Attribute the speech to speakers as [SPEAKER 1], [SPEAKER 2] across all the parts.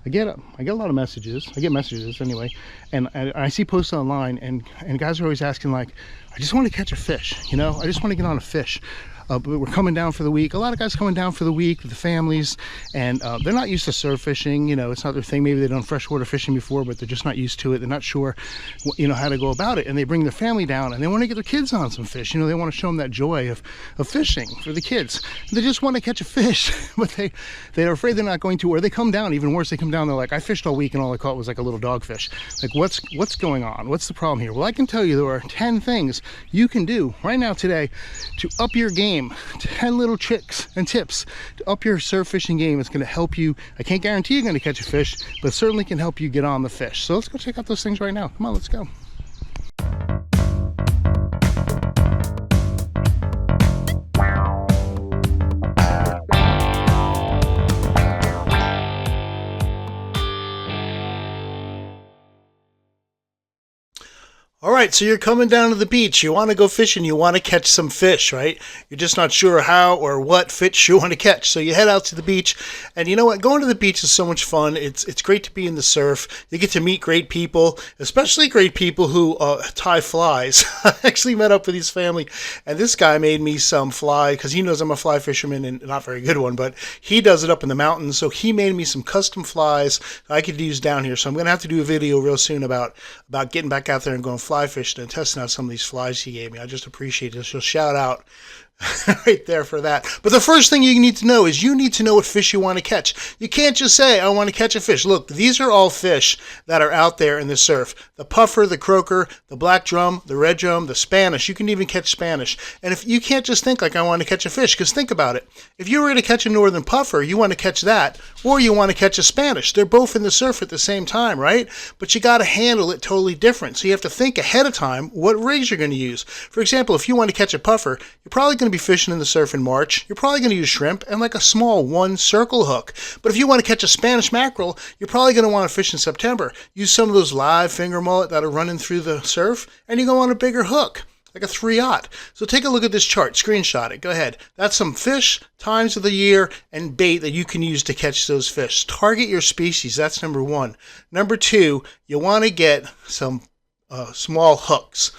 [SPEAKER 1] I get a lot of messages. I get messages anyway, and I see posts online, and guys are always asking like, I just want to catch a fish, you know, I just want to get on a fish. But we're coming down for the week. A lot of guys coming down for the week with the families, and they're not used to surf fishing. You know, it's not their thing. Maybe they've done freshwater fishing before, but they're just not used to it. They're not sure, you know, how to go about it. And they bring their family down, and they want to get their kids on some fish. You know, they want to show them that joy of fishing for the kids. They just want to catch a fish, but they're afraid they're not going to. Or they come down, even worse, they come down, they're like, I fished all week, and all I caught was like a little dogfish. Like, what's going on? What's the problem here? Well, I can tell you there are 10 things you can do right now today to up your game. 10 little tricks and tips to up your surf fishing game. It's going to help you. I can't guarantee you're going to catch a fish, but it certainly can help you get on the fish. So let's go check out those things right now. Come on, let's go. All right, so you're coming down to the beach. You want to go fishing. You want to catch some fish, right? You're just not sure how or what fish you want to catch. So you head out to the beach, and you know what? Going to the beach is so much fun. It's great to be in the surf. You get to meet great people, especially great people who tie flies. I actually met up with his family, and this guy made me some fly because he knows I'm a fly fisherman and not very good one, but he does it up in the mountains. So he made me some custom flies I could use down here. So I'm going to have to do a video real soon about getting back out there and going fly fishing and testing out some of these flies he gave me. I just appreciate it. So shout out right there for that. But the first thing you need to know is you need to know what fish you want to catch. You can't just say, I want to catch a fish. Look, these are all fish that are out there in the surf. The puffer, the croaker, the black drum, the red drum, the Spanish. You can even catch Spanish. And if you can't just think like I want to catch a fish, because think about it. If you were going to catch a northern puffer, you want to catch that, or you want to catch a Spanish. They're both in the surf at the same time, right? But you got to handle it totally different. So you have to think ahead of time what rigs you're going to use. For example, if you want to catch a puffer, you're probably going to be fishing in the surf in March. You're probably going to use shrimp and like a small one circle hook. But if you want to catch a Spanish mackerel, you're probably going to want to fish in September. Use some of those live finger mullet that are running through the surf, and you go on a bigger hook, like a 3/0. So take a look at this chart, screenshot it, go ahead. That's some fish, times of the year, and bait that you can use to catch those fish. Target your species, that's number one. Number two, you want to get some small hooks.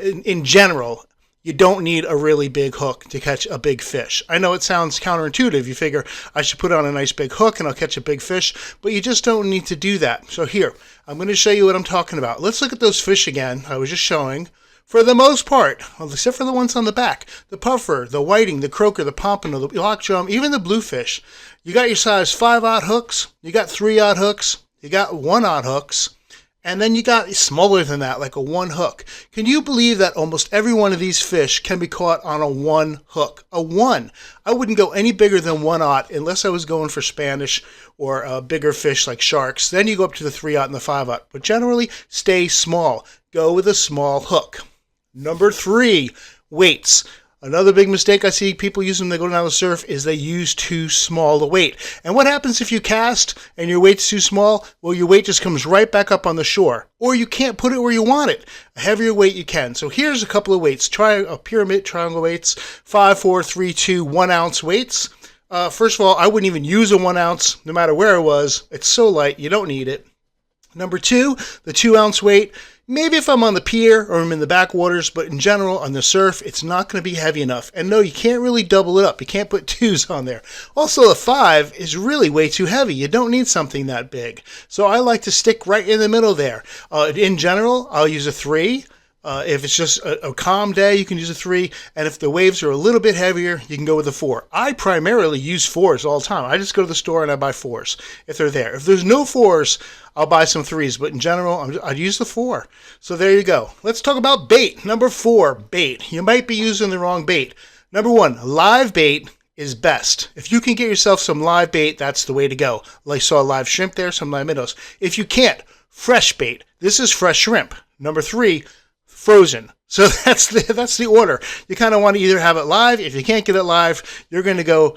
[SPEAKER 1] In general, you don't need a really big hook to catch a big fish. I know it sounds counterintuitive. You figure I should put on a nice big hook and I'll catch a big fish, but you just don't need to do that. So here, I'm going to show you what I'm talking about. Let's look at those fish again I was just showing. For the most part, well, except for the ones on the back, the puffer, the whiting, the croaker, the pompano, the black drum, even the bluefish, you got your size 5/0 hooks, you got 3/0 hooks, you got 1/0 hooks, and then you got smaller than that, like a 1 hook. Can you believe that almost every one of these fish can be caught on a 1 hook? A 1. I wouldn't go any bigger than 1/0 unless I was going for Spanish or bigger fish like sharks. Then you go up to the 3/0 and the 5/0. But generally, stay small. Go with a small hook. Number 3, weights. Another big mistake I see people use when they go down the surf is they use too small a weight. And what happens if you cast and your weight's too small? Well, your weight just comes right back up on the shore. Or you can't put it where you want it. A heavier weight you can. So here's a couple of weights. Try a pyramid triangle weights. 5, 4, 3, 2, 1 ounce weights. First of all, I wouldn't even use a 1 ounce no matter where it was. It's so light, you don't need it. Number 2, the 2 ounce weight. Maybe if I'm on the pier or I'm in the backwaters, but in general on the surf, it's not going to be heavy enough. And no, you can't really double it up. You can't put 2s on there. Also, a 5 is really way too heavy. You don't need something that big. So I like to stick right in the middle there. In general, I'll use a 3. If it's just a calm day, you can use a 3. And if the waves are a little bit heavier, you can go with a 4. I primarily use 4s all the time. I just go to the store and I buy 4s if they're there. If there's no 4s, I'll buy some 3s. But in general, I'd use the 4. So there you go. Let's talk about bait. Number 4, bait. You might be using the wrong bait. Number 1, live bait is best. If you can get yourself some live bait, that's the way to go. Like I saw live shrimp there, some live minnows. If you can't, fresh bait. This is fresh shrimp. Number 3, frozen. So that's the order. You kind of want to either have it live. If you can't get it live, you're going to go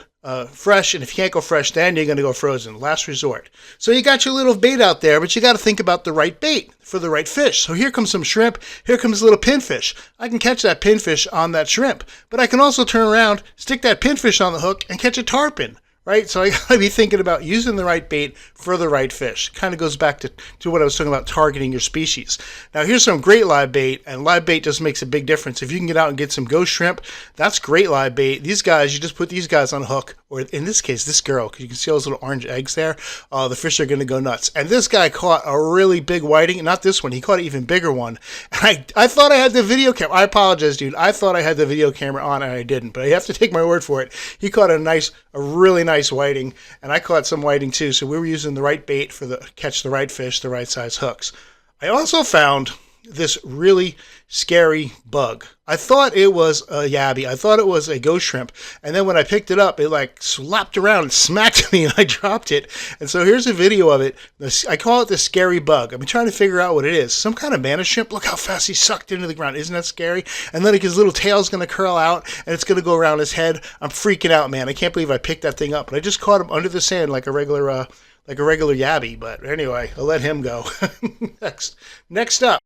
[SPEAKER 1] fresh. And if you can't go fresh, then you're going to go frozen. Last resort. So you got your little bait out there, but you got to think about the right bait for the right fish. So here comes some shrimp. Here comes a little pinfish. I can catch that pinfish on that shrimp, but I can also turn around, stick that pinfish on the hook, and catch a tarpon. right? So I gotta be thinking about using the right bait for the right fish. Kind of goes back to what I was talking about, targeting your species. Now here's some great live bait, and live bait just makes a big difference. If you can get out and get some ghost shrimp, that's great live bait. These guys, you just put these guys on a hook, or in this case, this girl, because you can see those little orange eggs there. The fish are gonna go nuts. And this guy caught a really big whiting, not this one, he caught an even bigger one. And I thought I had the video camera. I apologize, dude. I thought I had the video camera on and I didn't, but you have to take my word for it. He caught a really nice whiting, and I caught some whiting too. So we were using the right bait for catch the right fish, the right size hooks. I also found this really scary bug. I thought it was a yabby. I thought it was a ghost shrimp. And then when I picked it up, it like slapped around and smacked me and I dropped it. And so here's a video of it. I call it the scary bug. I've been trying to figure out what it is. Some kind of manna shrimp. Look how fast he sucked into the ground. Isn't that scary? And then his little tail's going to curl out and it's going to go around his head. I'm freaking out, man. I can't believe I picked that thing up. But I just caught him under the sand like a regular yabby. But anyway, I'll let him go. Next up.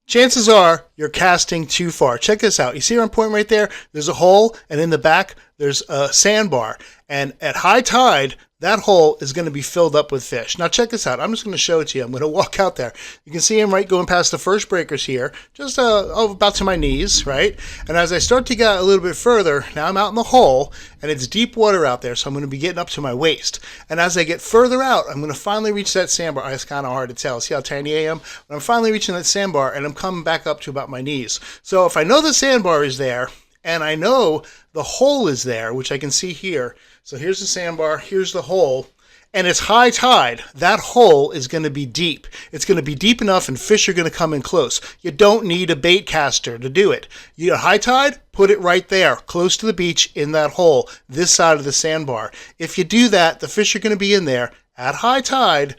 [SPEAKER 1] Chances are you're casting too far. Check this out. You see where I'm pointing right there? There's a hole, and in the back, there's a sandbar. And at high tide, that hole is going to be filled up with fish. Now check this out. I'm just going to show it to you. I'm going to walk out there. You can see him right going past the first breakers here, just about to my knees, right? And as I start to get a little bit further, now I'm out in the hole, and it's deep water out there, so I'm going to be getting up to my waist. And as I get further out, I'm going to finally reach that sandbar. It's kind of hard to tell. See how tiny I am? But I'm finally reaching that sandbar, and I'm coming back up to about my knees. So if I know the sandbar is there, and I know the hole is there, which I can see here. So here's the sandbar, here's the hole, and it's high tide. That hole is going to be deep. It's going to be deep enough and fish are going to come in close. You don't need a bait caster to do it. You got high tide, put it right there, close to the beach in that hole, this side of the sandbar. If you do that, the fish are going to be in there. At high tide,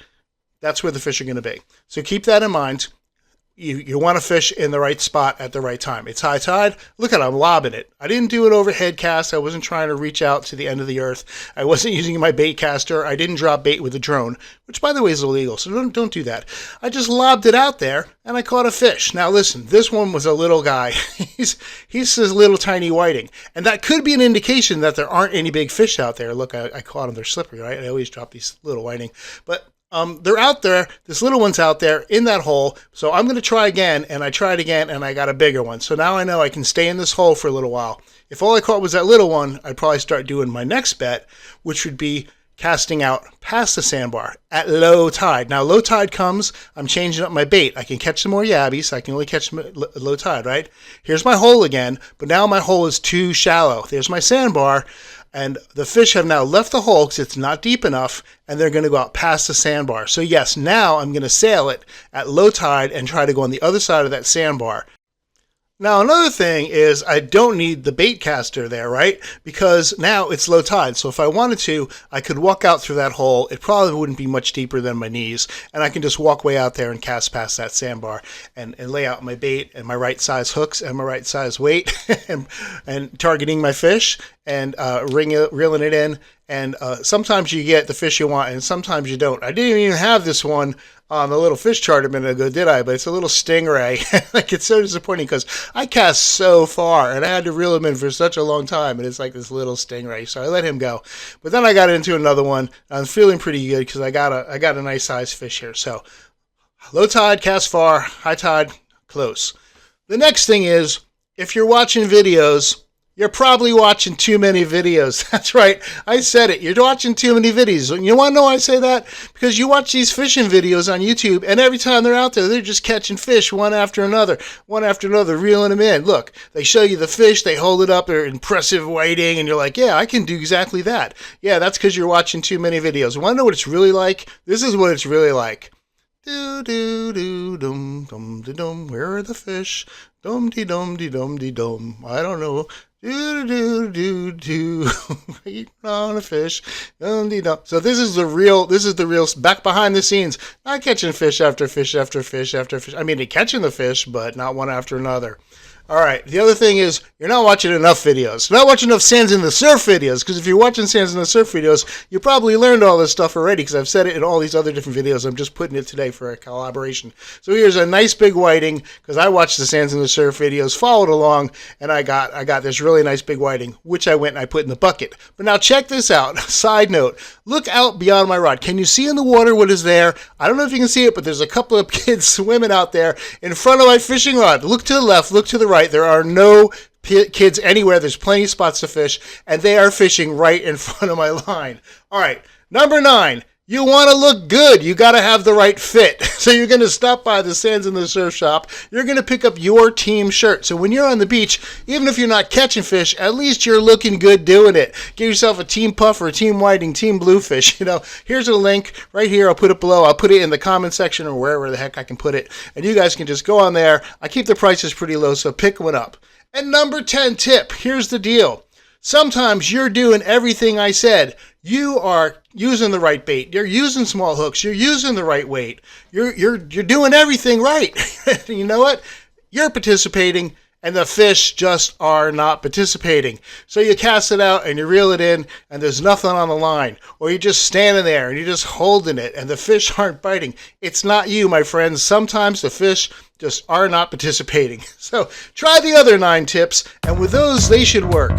[SPEAKER 1] that's where the fish are going to be. So keep that in mind. You want to fish in the right spot at the right time. It's high tide. Look at it, I'm lobbing it. I didn't do an overhead cast. I wasn't trying to reach out to the end of the earth. I wasn't using my bait caster. I didn't drop bait with a drone, which by the way is illegal, so don't do that. I just lobbed it out there and I caught a fish. Now listen, this one was a little guy. he's this little tiny whiting. And that could be an indication that there aren't any big fish out there. Look, I caught them. They're slippery, right? I always drop these little whiting. But they're out there. This little one's out there in that hole. So I'm going to try again, and I tried again, and I got a bigger one. So now I know I can stay in this hole for a little while. If all I caught was that little one, I'd probably start doing my next bet, which would be casting out past the sandbar at low tide. Now, low tide comes, I'm changing up my bait. I can catch some more yabbies. I can only catch them at low tide, right? Here's my hole again, but now my hole is too shallow. There's my sandbar. And the fish have now left the hole because it's not deep enough, and they're going to go out past the sandbar. So yes, now I'm going to sail it at low tide and try to go on the other side of that sandbar. Now, another thing is I don't need the bait caster there, right? Because now it's low tide. So if I wanted to, I could walk out through that hole. It probably wouldn't be much deeper than my knees. And I can just walk way out there and cast past that sandbar and lay out my bait and my right size hooks and my right size weight and targeting my fish and reeling it in. And sometimes you get the fish you want and sometimes you don't. I didn't even have this one on the little fish chart a minute ago, did I? But it's a little stingray. Like, it's so disappointing because I cast so far and I had to reel him in for such a long time, and it's like this little stingray. So I let him go. But then I got into another one. I'm feeling pretty good because I got a nice size fish here. So low tide, cast far. High tide, close. The next thing is, if you're watching videos, you're probably watching too many videos. That's right. I said it. You're watching too many videos. And you want to know why I say that? Because you watch these fishing videos on YouTube, and every time they're out there, they're just catching fish one after another, reeling them in. Look, they show you the fish, they hold it up, they're impressive whiting, and you're like, yeah, I can do exactly that. Yeah, that's because you're watching too many videos. You want to know what it's really like? This is what it's really like. Do do do dum dum de dum. Where are the fish? Dum de dum de dum de dum. I don't know. Do do do do. Eating on a fish. Dum de dum. So this is the real back behind the scenes. Not catching fish after fish after fish after fish. I mean, they're catching the fish, but not one after another. All right. The other thing is you're not watching enough videos. You're not watching enough Sands in the Surf videos, because if you're watching Sands in the Surf videos, you probably learned all this stuff already, because I've said it in all these other different videos. I'm just putting it today for a collaboration. So here's a nice big whiting, because I watched the Sands in the Surf videos, followed along, and I got this really nice big whiting, which I went and I put in the bucket. But now check this out. Side note, look out beyond my rod. Can you see in the water what is there? I don't know if you can see it, but there's a couple of kids swimming out there in front of my fishing rod. Look to the left, look to the right. There are no kids anywhere. There's plenty of spots to fish, and they are fishing right in front of my line. All right, number 9. You want to look good. You got to have the right fit. So you're going to stop by the Sands in the Surf shop. You're going to pick up your team shirt. So when you're on the beach, even if you're not catching fish, at least you're looking good doing it. Get yourself a team puff or a team whiting, team bluefish. Here's a link right here. I'll put it below. I'll put it in the comment section or wherever the heck I can put it. And you guys can just go on there. I keep the prices pretty low, so pick one up. And number 10 tip. Here's the deal. Sometimes you're doing everything I said. You are using the right bait. You're using small hooks. You're using the right weight. You're doing everything right. You know what? You're participating, and the fish just are not participating. So you cast it out and you reel it in, and there's nothing on the line. Or you're just standing there and you're just holding it, and the fish aren't biting. It's not you, my friends. Sometimes the fish just are not participating. So try the other 9 tips, and with those, they should work.